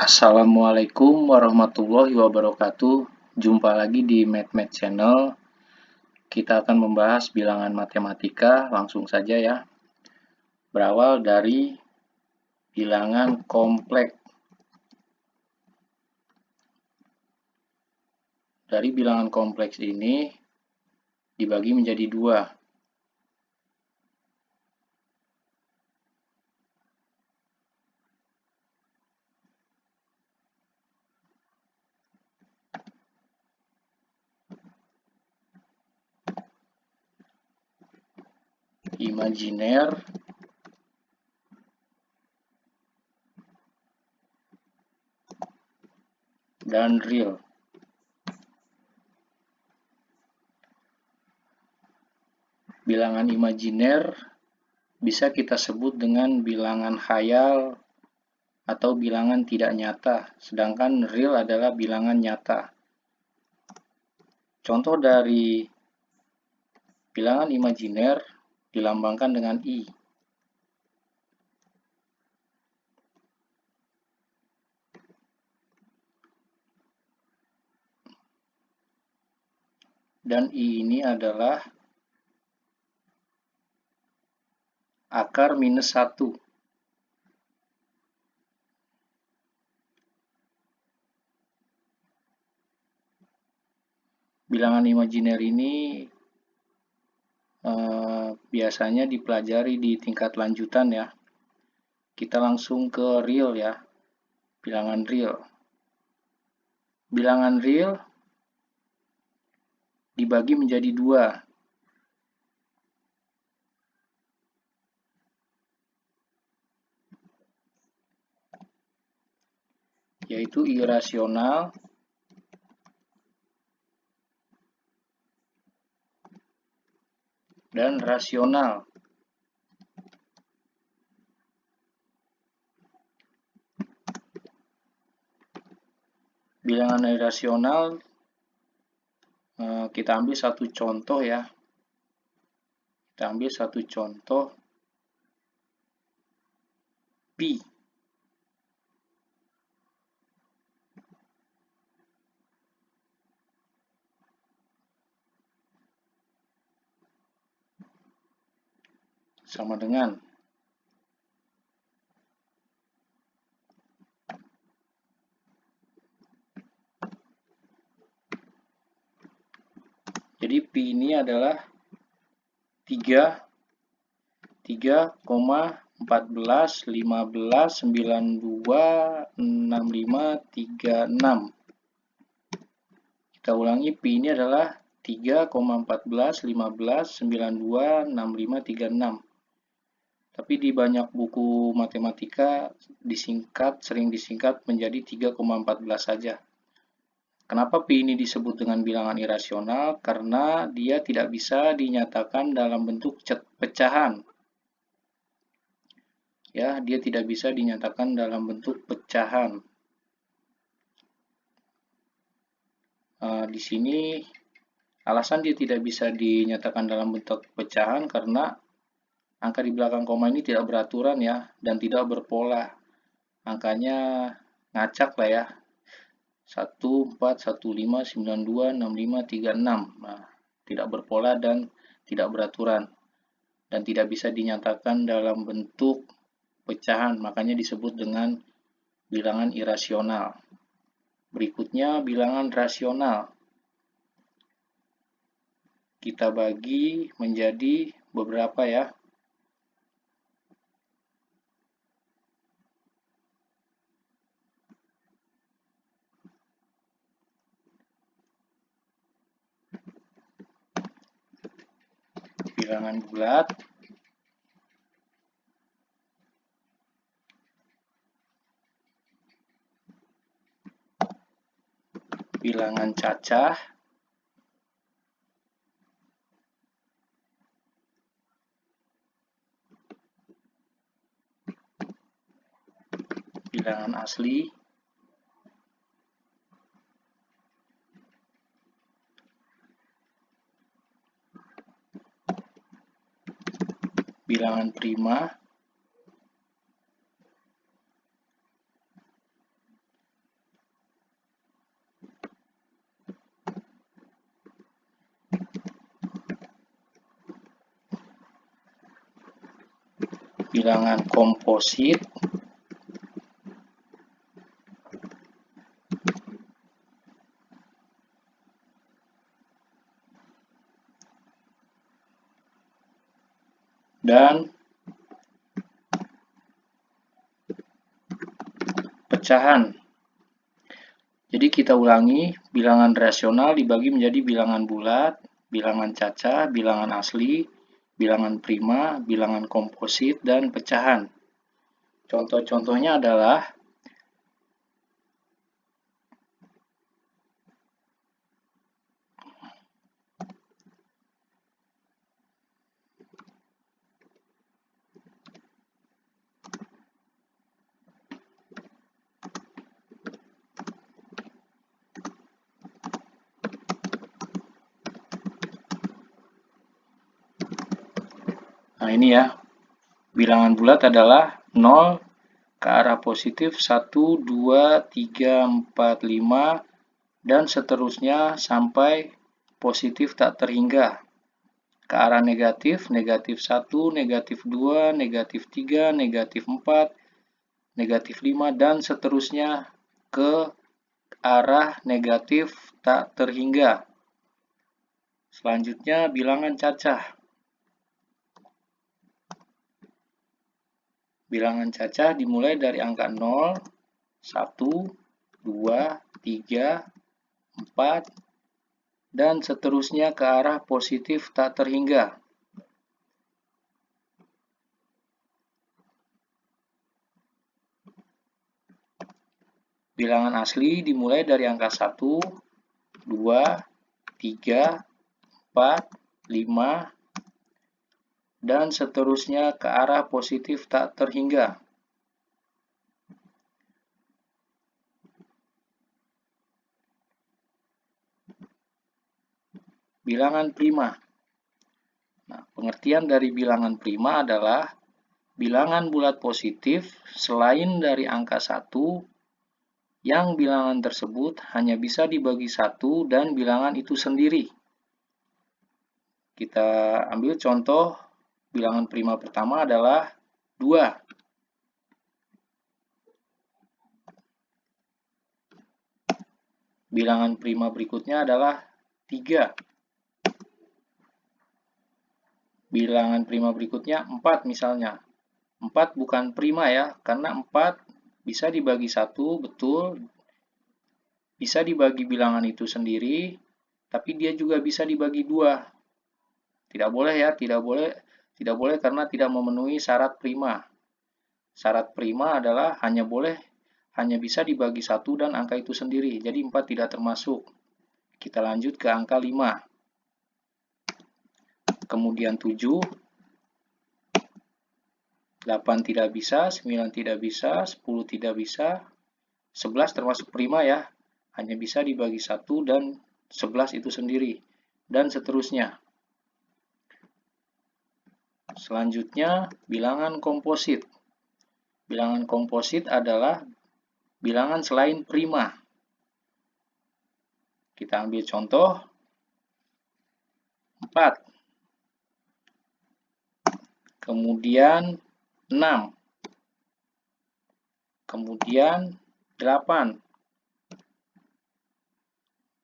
Assalamualaikum warahmatullahi wabarakatuh. Jumpa lagi di MathMath Channel. Kita akan membahas bilangan matematika. Langsung saja ya. Berawal dari bilangan kompleks. Dari bilangan kompleks ini dibagi menjadi dua. Imajiner dan real. Bilangan imajiner bisa kita sebut dengan bilangan khayal atau bilangan tidak nyata, sedangkan real adalah bilangan nyata. Contoh dari bilangan imajiner dilambangkan dengan I. Dan I ini adalah akar minus 1. Bilangan imajiner ini biasanya dipelajari di tingkat lanjutan ya. Kita langsung ke real ya. Bilangan real. Bilangan real dibagi menjadi dua. Yaitu irasional dan rasional. Bilangan irasional kita ambil satu contoh ya. Kita ambil satu contoh pi. Sama dengan jadi pi ini adalah 3,14,15,92,65,36. Kita ulangi, pi ini adalah 3,14,15,92,65,36. Tapi di banyak buku matematika sering disingkat menjadi 3,14 saja. Kenapa pi ini disebut dengan bilangan irasional? Karena dia tidak bisa dinyatakan dalam bentuk pecahan. Ya, dia tidak bisa dinyatakan dalam bentuk pecahan. Di sini alasan dia tidak bisa dinyatakan dalam bentuk pecahan karena angka di belakang koma ini tidak beraturan ya, dan tidak berpola. Angkanya ngacak lah ya. 1, 4, 1, 5, 9, 2, 6, 5, 3, 6. Nah, tidak berpola dan tidak beraturan. Dan tidak bisa dinyatakan dalam bentuk pecahan, makanya disebut dengan bilangan irasional. Berikutnya bilangan rasional. Kita bagi menjadi beberapa ya. Bilangan bulat, bilangan cacah, bilangan asli, bilangan prima, bilangan komposit, dan pecahan. Jadi kita ulangi, bilangan rasional dibagi menjadi bilangan bulat, bilangan cacah, bilangan asli, bilangan prima, bilangan komposit, dan pecahan. Contoh-contohnya adalah nah ini ya, bilangan bulat adalah 0 ke arah positif 1, 2, 3, 4, 5, dan seterusnya sampai positif tak terhingga. Ke arah negatif, negatif 1, negatif 2, negatif 3, negatif 4, negatif 5, dan seterusnya ke arah negatif tak terhingga. Selanjutnya bilangan cacah. Bilangan cacah dimulai dari angka 0, 1, 2, 3, 4, dan seterusnya ke arah positif tak terhingga. Bilangan asli dimulai dari angka 1, 2, 3, 4, 5, dan seterusnya ke arah positif tak terhingga. Bilangan prima. Nah, pengertian dari bilangan prima adalah bilangan bulat positif selain dari angka 1 yang bilangan tersebut hanya bisa dibagi 1 dan bilangan itu sendiri. Kita ambil contoh bilangan prima pertama adalah 2. Bilangan prima berikutnya adalah 3. Bilangan prima berikutnya 4 misalnya. 4 bukan prima ya, karena 4 bisa dibagi 1, betul. Bisa dibagi bilangan itu sendiri, tapi dia juga bisa dibagi 2. Tidak boleh ya, tidak boleh karena tidak memenuhi syarat prima. Syarat prima adalah hanya bisa dibagi 1 dan angka itu sendiri. Jadi 4 tidak termasuk. Kita lanjut ke angka 5. Kemudian 7, 8 tidak bisa, 9 tidak bisa, 10 tidak bisa, 11 termasuk prima ya, hanya bisa dibagi 1 dan 11 itu sendiri, dan seterusnya. Selanjutnya, bilangan komposit. Bilangan komposit adalah bilangan selain prima. Kita ambil contoh 4, kemudian 6, kemudian 8,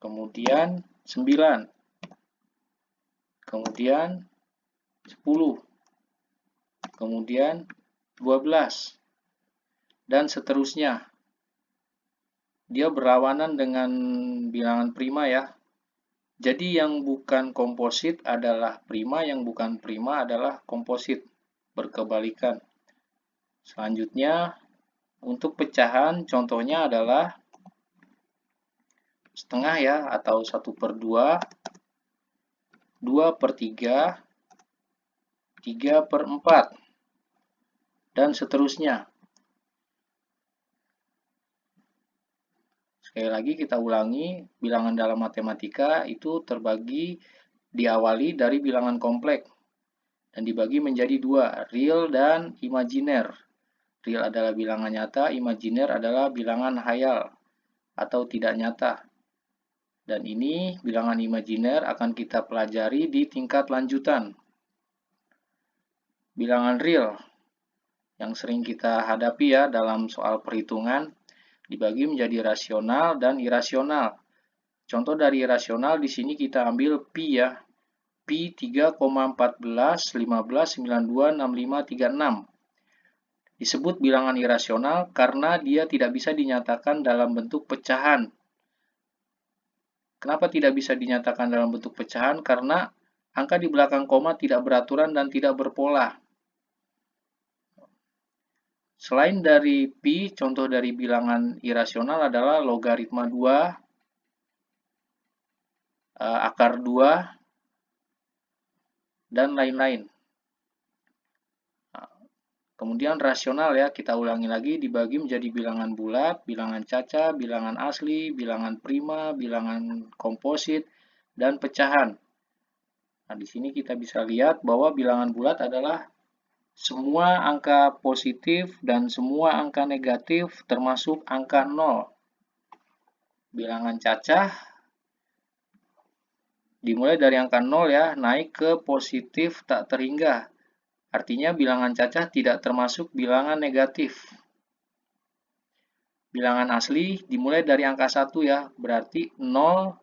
kemudian 9, kemudian 10, kemudian 12, dan seterusnya. Dia berlawanan dengan bilangan prima ya. Jadi yang bukan komposit adalah prima, yang bukan prima adalah komposit. Berkebalikan. Selanjutnya, untuk pecahan contohnya adalah setengah ya, atau 1/2, 2/3, 3/4, dan seterusnya. Sekali lagi kita ulangi, bilangan dalam matematika itu terbagi, diawali dari bilangan kompleks dan dibagi menjadi 2, real dan imajiner. Real adalah bilangan nyata, imajiner adalah bilangan hayal atau tidak nyata. Dan ini bilangan imajiner akan kita pelajari di tingkat lanjutan. Bilangan real. yang sering kita hadapi ya dalam soal perhitungan, dibagi menjadi rasional dan irasional. Contoh dari irasional di sini kita ambil pi ya. Pi 3,14, 15, 92, 65, 36. Disebut bilangan irasional karena dia tidak bisa dinyatakan dalam bentuk pecahan. Kenapa tidak bisa dinyatakan dalam bentuk pecahan? Karena angka di belakang koma tidak beraturan dan tidak berpola. Selain dari pi, contoh dari bilangan irasional adalah logaritma 2, akar 2, dan lain-lain. Kemudian rasional ya, kita ulangi lagi, dibagi menjadi bilangan bulat, bilangan caca, bilangan asli, bilangan prima, bilangan komposit, dan pecahan. Nah, di sini kita bisa lihat bahwa bilangan bulat adalah semua angka positif dan semua angka negatif termasuk angka 0. Bilangan cacah dimulai dari angka 0 ya, naik ke positif tak terhingga. Artinya bilangan cacah tidak termasuk bilangan negatif. Bilangan asli dimulai dari angka 1 ya, berarti 0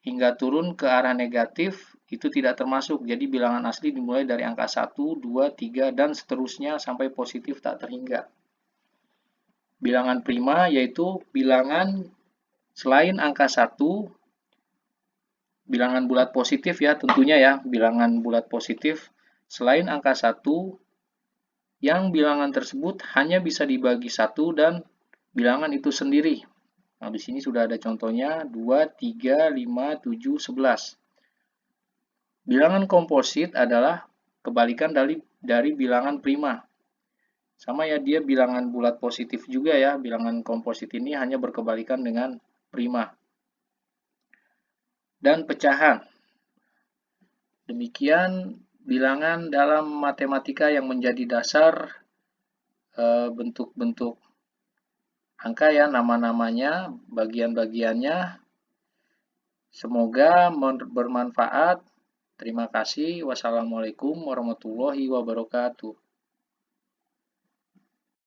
hingga turun ke arah negatif itu tidak termasuk. Jadi bilangan asli dimulai dari angka 1, 2, 3, dan seterusnya sampai positif tak terhingga. Bilangan prima yaitu bilangan selain angka 1, bilangan bulat positif ya tentunya ya, bilangan bulat positif selain angka 1 yang bilangan tersebut hanya bisa dibagi 1 dan bilangan itu sendiri. Nah, di sini sudah ada contohnya 2, 3, 5, 7, 11. Bilangan komposit adalah kebalikan dari bilangan prima. Sama ya, dia bilangan bulat positif juga ya. Bilangan komposit ini hanya berkebalikan dengan prima. Dan pecahan. Demikian bilangan dalam matematika yang menjadi dasar bentuk-bentuk angka ya, nama-namanya, bagian-bagiannya. Semoga bermanfaat. Terima kasih. Wassalamualaikum warahmatullahi wabarakatuh.